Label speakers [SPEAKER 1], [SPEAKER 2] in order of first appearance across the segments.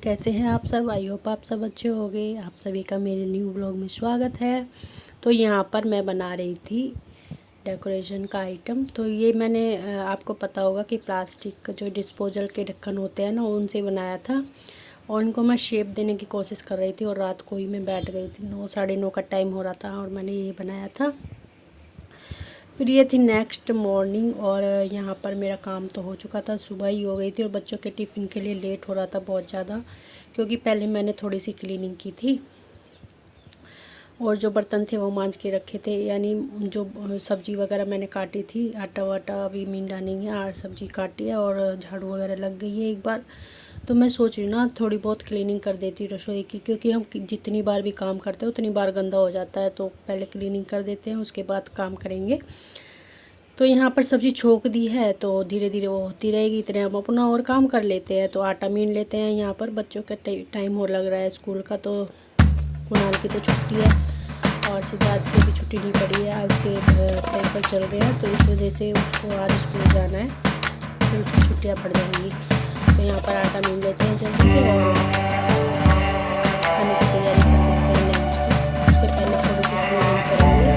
[SPEAKER 1] कैसे हैं आप सब। आई होप आप सब अच्छे होंगे। आप सभी का मेरे न्यू व्लॉग में स्वागत है। तो यहाँ पर मैं बना रही थी डेकोरेशन का आइटम। तो ये मैंने आपको पता होगा कि प्लास्टिक का जो डिस्पोजल के ढक्कन होते हैं ना, उनसे बनाया था और उनको मैं शेप देने की कोशिश कर रही थी। और रात को ही मैं बैठ गई थी, 9 साढ़े 9 का टाइम हो रहा था और मैंने ये बनाया था। फिर ये थी नेक्स्ट मॉर्निंग और यहाँ पर मेरा काम तो हो चुका था, सुबह ही हो गई थी और बच्चों के टिफ़िन के लिए लेट हो रहा था बहुत ज़्यादा, क्योंकि पहले मैंने थोड़ी सी क्लीनिंग की थी और जो बर्तन थे वो मांज के रखे थे। यानी जो सब्ज़ी वगैरह मैंने काटी थी, आटा वाटा अभी मींडा नहीं है और सब्ज़ी काटी है और झाड़ू वगैरह लग गई है एक बार। तो मैं सोच रही हूँ ना थोड़ी बहुत क्लीनिंग कर देती रसोई की, क्योंकि हम जितनी बार भी काम करते हैं उतनी बार गंदा हो जाता है। तो पहले क्लीनिंग कर देते हैं, उसके बाद काम करेंगे। तो यहाँ पर सब्ज़ी छोक दी है तो धीरे धीरे वो होती रहेगी, इतने हम अपना और काम कर लेते हैं। तो आटा मीन लेते हैं। यहाँ पर बच्चों का टाइम हो लग रहा है स्कूल का। तो कुणाल की तो छुट्टी है और सिद्धार्थ की भी छुट्टी नहीं पड़ी है, उसके पेपर चल रहे हैं, तो इस वजह से उसको आज स्कूल जाना है, तो उसकी छुट्टियाँ पड़ जाएंगी। तो यहाँ पर आटा मीन लेते हैं जल्दी से और खाने की तैयारी कर लेते हैं लंच की। उससे पहले थोड़ी सी क्लीनिंग करेंगे।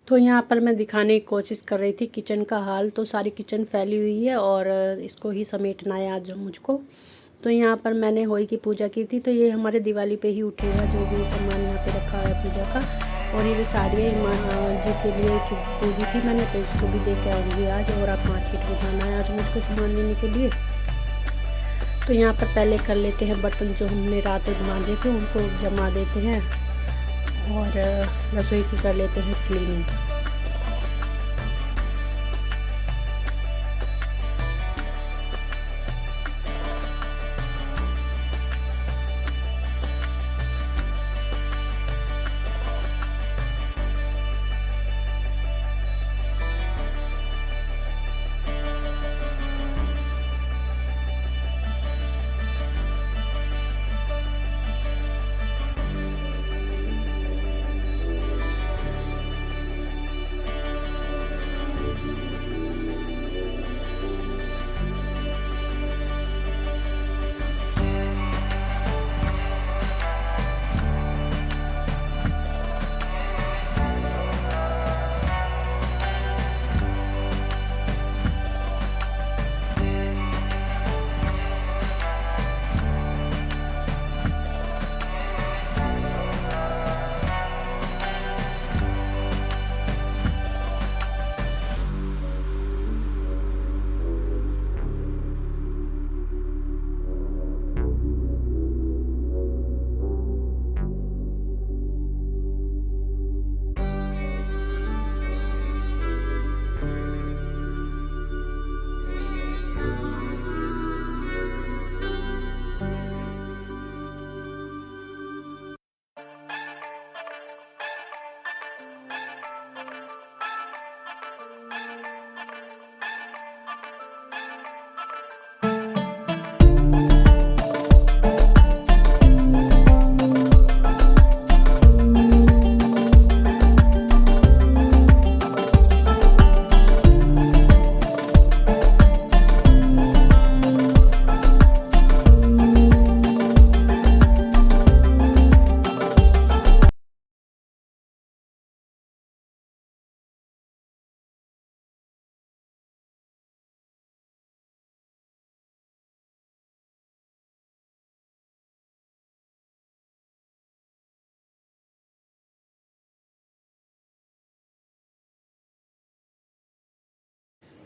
[SPEAKER 1] तो यहाँ पर मैं दिखाने की कोशिश कर रही थी किचन का हाल। तो सारी किचन फैली हुई है और इसको ही समेटना है आज मुझको। तो यहाँ पर मैंने होई की पूजा की थी, तो ये हमारे दिवाली पे ही उठेगा जो भी सामान यहाँ पे रखा है पूजा का। और ये जो साड़ियाँ जी के लिए पूजी थी मैंने, तो इसको भी दे के आऊँगी आज। और आप मार्केट में जाना है आज मुझको सामान लेने के लिए। तो यहाँ पर पहले कर लेते हैं बर्तन जो हमने रात में मांजे थे उनको जमा देते हैं और रसोई की कर लेते हैं क्लीनिंग।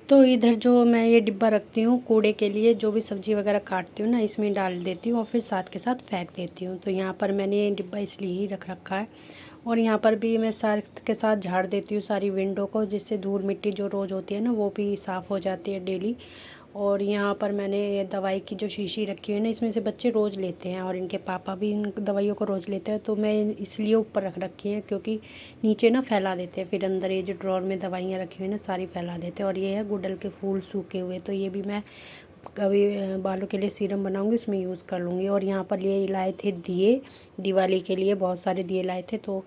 [SPEAKER 1] तो इधर जो मैं ये डिब्बा रखती हूँ कूड़े के लिए, जो भी सब्ज़ी वगैरह काटती हूँ ना इसमें डाल देती हूँ और फिर साथ के साथ फेंक देती हूँ। तो यहाँ पर मैंने ये डिब्बा इसलिए ही रख रखा है। और यहाँ पर भी मैं साथ के साथ झाड़ देती हूँ सारी विंडो को, जिससे धूल मिट्टी जो रोज़ होती है ना वो भी साफ़ हो जाती है डेली। और यहाँ पर मैंने ये दवाई की जो शीशी रखी हुई है ना, इसमें से बच्चे रोज़ लेते हैं और इनके पापा भी इन दवाइयों को रोज़ लेते हैं। तो मैं इसलिए ऊपर रख रखी हैं क्योंकि नीचे ना फैला देते हैं, फिर अंदर ये जो ड्रॉर में दवाइयाँ रखी हुई हैं ना सारी फैला देते हैं। और ये है गुड़हल के फूल सूखे हुए, तो ये भी मैं कभी बालों के लिए सीरम बनाऊंगी उसमें यूज़ कर लूँगी। और यहाँ पर ये लाए थे दिए, दिवाली के लिए बहुत सारे दिए लाए थे। तो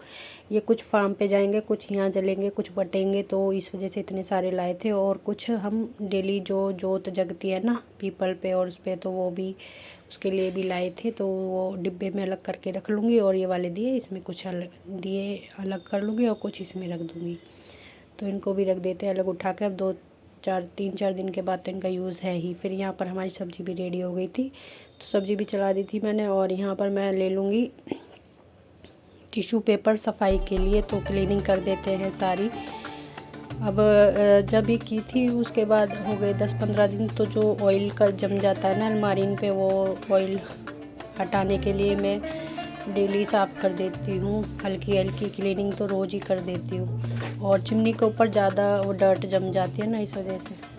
[SPEAKER 1] ये कुछ फार्म पे जाएंगे, कुछ यहाँ जलेंगे, कुछ बटेंगे, तो इस वजह से इतने सारे लाए थे। और कुछ हम डेली जो जोत जगती है ना पीपल पे और उस पर, तो वो भी उसके लिए भी लाए थे। तो वो डिब्बे में अलग करके रख लूँगी और ये वाले दिए इसमें कुछ अलग दिए अलग कर लूँगी और कुछ इसमें रख दूँगी। तो इनको भी रख देते हैं अलग उठा के। अब 3-4 दिन के बाद तो इनका यूज़ है ही। फिर यहाँ पर हमारी सब्ज़ी भी रेडी हो गई थी, तो सब्ज़ी भी चला दी थी मैंने। और यहाँ पर मैं ले लूँगी टिश्यू पेपर सफाई के लिए, तो क्लीनिंग कर देते हैं सारी। अब जब भी की थी उसके बाद हो गए 10-15 दिन, तो जो ऑयल का जम जाता है ना अलमारी पे, वो ऑयल हटाने के लिए मैं डेली साफ़ कर देती हूँ। हल्की हल्की क्लीनिंग तो रोज़ ही कर देती हूँ। और चिमनी के ऊपर ज़्यादा वो डर्ट जम जाती है ना, इस वजह से।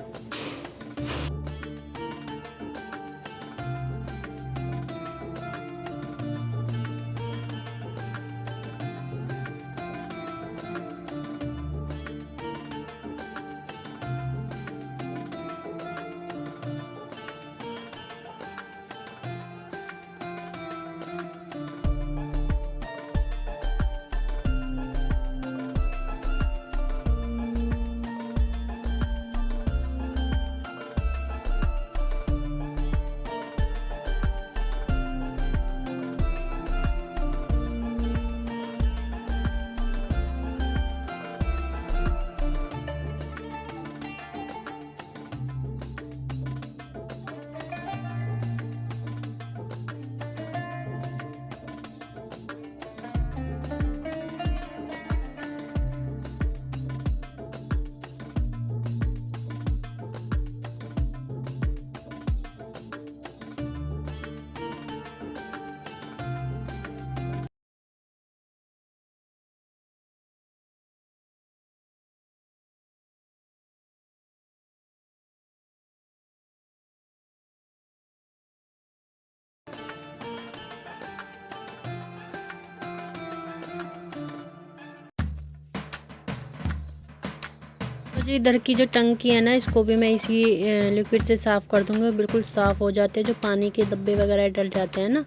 [SPEAKER 1] तो जो इधर की जो टंकी है ना, इसको भी मैं इसी लिक्विड से साफ़ कर दूँगी। बिल्कुल साफ़ हो जाते हैं, जो पानी के धब्बे वगैरह डल जाते हैं ना,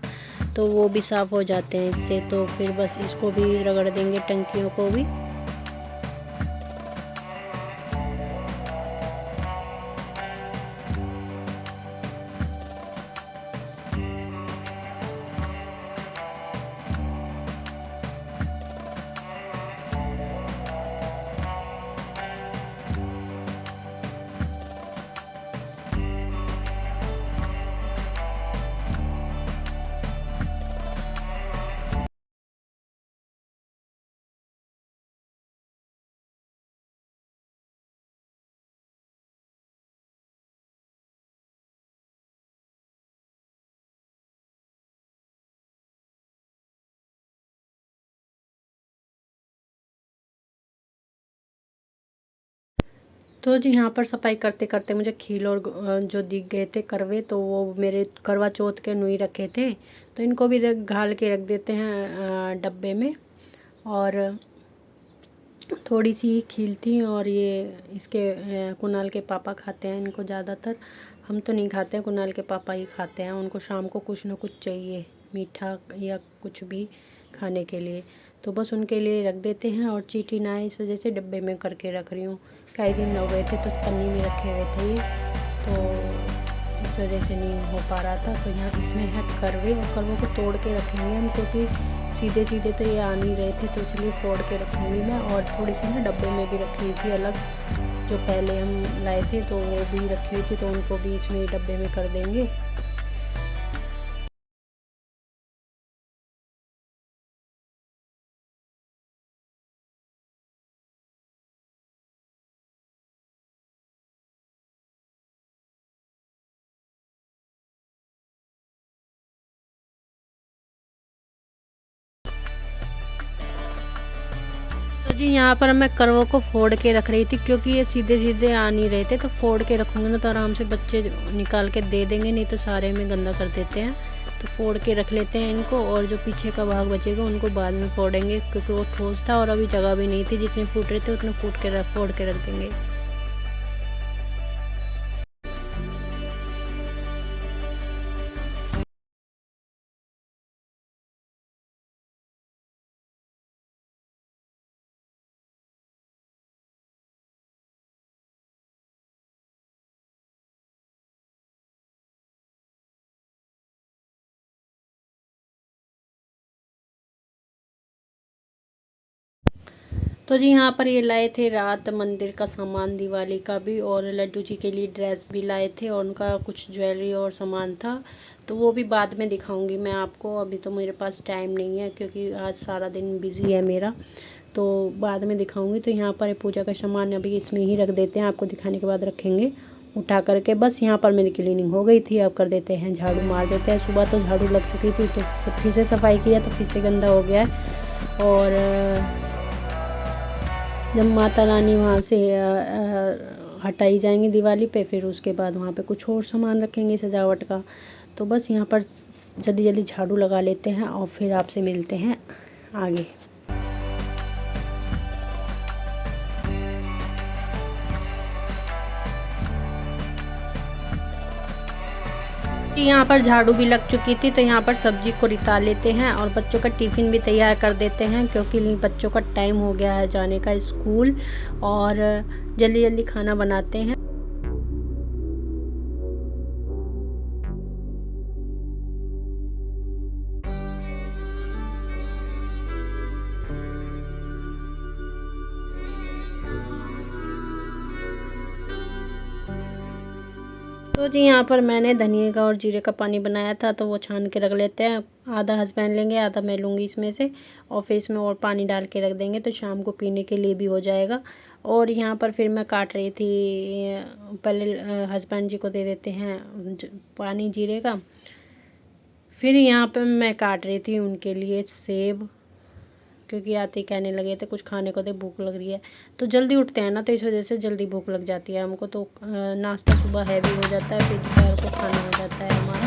[SPEAKER 1] तो वो भी साफ़ हो जाते हैं इससे। तो फिर बस इसको भी रगड़ देंगे टंकियों को भी। तो जी यहाँ पर सफाई करते करते मुझे खील और जो दिख गए थे करवे, तो वो मेरे करवा चौथ के नुई रखे थे, तो इनको भी घाल के रख देते हैं डब्बे में। और थोड़ी सी खील थी। और ये इसके कुणाल के पापा खाते हैं इनको ज़्यादातर, हम तो नहीं खाते हैं, कुणाल के पापा ही खाते हैं। उनको शाम को कुछ ना कुछ चाहिए, मीठा या कुछ भी खाने के लिए, तो बस उनके लिए रख देते हैं। और चींटी ना आए इस वजह से डब्बे में करके रख रही हूँ। कई दिन हो गए थे तो पन्नी में रखे हुए थे ये, तो इस वजह से नहीं हो पा रहा था। तो यहाँ इसमें है करवे, और करवों को तोड़ के रखेंगे हम, क्योंकि सीधे सीधे तो ये आ नहीं रहे थे, तो इसलिए फोड़ के रखूँगी मैं। और थोड़ी सी ना डब्बे में भी रखी हुई थी अलग, जो पहले हम लाए थे तो वो भी रखी हुई थी, तो उनको भी इसमें डब्बे में कर देंगे। जी यहाँ पर मैं करवों को फोड़ के रख रही थी, क्योंकि ये सीधे सीधे आ नहीं रहे थे, तो फोड़ के रखूँगी ना तो आराम से बच्चे निकाल के दे देंगे, नहीं तो सारे में गंदा कर देते हैं। तो फोड़ के रख लेते हैं इनको, और जो पीछे का भाग बचेगा उनको बाद में फोड़ेंगे, क्योंकि वो ठोस था और अभी जगह भी नहीं थी, जितने फूट रहे थे उतने फोड़ के रख देंगे। तो जी यहाँ पर ये लाए थे रात मंदिर का सामान दिवाली का भी, और लड्डू जी के लिए ड्रेस भी लाए थे, और उनका कुछ ज्वेलरी और सामान था, तो वो भी बाद में दिखाऊंगी मैं आपको। अभी तो मेरे पास टाइम नहीं है, क्योंकि आज सारा दिन बिज़ी है मेरा, तो बाद में दिखाऊंगी। तो यहाँ पर पूजा का सामान अभी इसमें ही रख देते हैं, आपको दिखाने के बाद रखेंगे उठा करके। बस यहाँ पर मेरी क्लीनिंग हो गई थी, अब कर देते हैं झाड़ू, मार देते हैं। सुबह तो झाड़ू लग चुकी थी, तो फिर से सफाई किया तो फिर से गंदा हो गया है। और जब माता रानी वहाँ से हटाई जाएंगी दिवाली पे, फिर उसके बाद वहाँ पे कुछ और सामान रखेंगे सजावट का। तो बस यहाँ पर जल्दी जल्दी झाड़ू लगा लेते हैं, और फिर आपसे मिलते हैं आगे। यहाँ पर झाड़ू भी लग चुकी थी, तो यहाँ पर सब्जी को रिता लेते हैं और बच्चों का टिफ़िन भी तैयार कर देते हैं, क्योंकि बच्चों का टाइम हो गया है जाने का स्कूल, और जल्दी जल्दी खाना बनाते हैं। तो जी यहाँ पर मैंने धनिया का और जीरे का पानी बनाया था, तो वो छान के रख लेते हैं। आधा हस्बैंड लेंगे, आधा मैं लूँगी इसमें से, और फिर इसमें और पानी डाल के रख देंगे, तो शाम को पीने के लिए भी हो जाएगा। और यहाँ पर फिर मैं काट रही थी, पहले हस्बैंड जी को दे देते हैं पानी जीरे का, फिर यहाँ पर मैं काट रही थी उनके लिए सेब, क्योंकि आते ही कहने लगे थे कुछ खाने को दे, भूख लग रही है। तो जल्दी उठते हैं ना, तो इस वजह से जल्दी भूख लग जाती है हमको, तो नाश्ता सुबह हैवी हो जाता है, फिर दोपहर को खाना हो जाता है हमारा।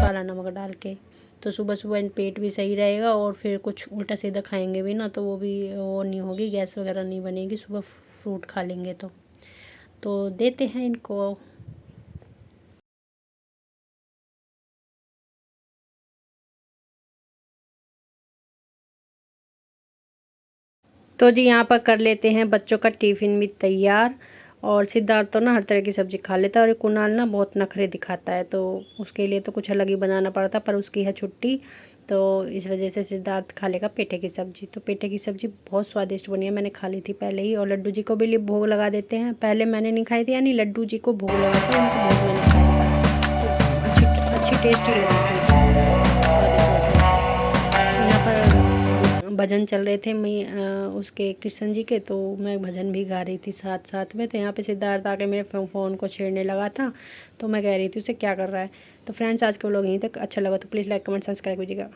[SPEAKER 1] काला नमक डाल के, तो सुबह सुबह पेट भी सही रहेगा, और फिर कुछ उल्टा सीधा खाएंगे भी ना, तो वो भी वो नहीं होगी, गैस वगैरह नहीं बनेगी। सुबह फ्रूट खा लेंगे तो देते हैं इनको। तो जी यहाँ पर कर लेते हैं बच्चों का टिफ़िन भी तैयार। और सिद्धार्थ तो ना हर तरह की सब्ज़ी खा लेता है, और कुणाल ना बहुत नखरे दिखाता है, तो उसके लिए तो कुछ अलग ही बनाना पड़ता, पर उसकी है छुट्टी, तो इस वजह से सिद्धार्थ खा लेगा पेठे की सब्ज़ी। तो पेठे की सब्ज़ी बहुत स्वादिष्ट बनी है, मैंने खा ली थी पहले ही। और लड्डू जी को भी भोग लगा देते हैं, पहले मैंने नहीं खाई थी, यानी लड्डू जी को भोग लगा था, उनको भोग मैंने खाया था, तो अच्छी अच्छी टेस्टी लगी थी। यहाँ पर भजन चल रहे थे, मैं उसके कृष्ण जी के, तो मैं भजन भी गा रही थी साथ साथ में। तो यहाँ पे सिद्धार्थ आके मेरे फ़ोन को छेड़ने लगा था, तो मैं कह रही थी उसे क्या कर रहा है। तो फ्रेंड्स, आज के व्लॉग यहीं तक। अच्छा लगा तो प्लीज़ लाइक कमेंट सब्सक्राइब कीजिएगा।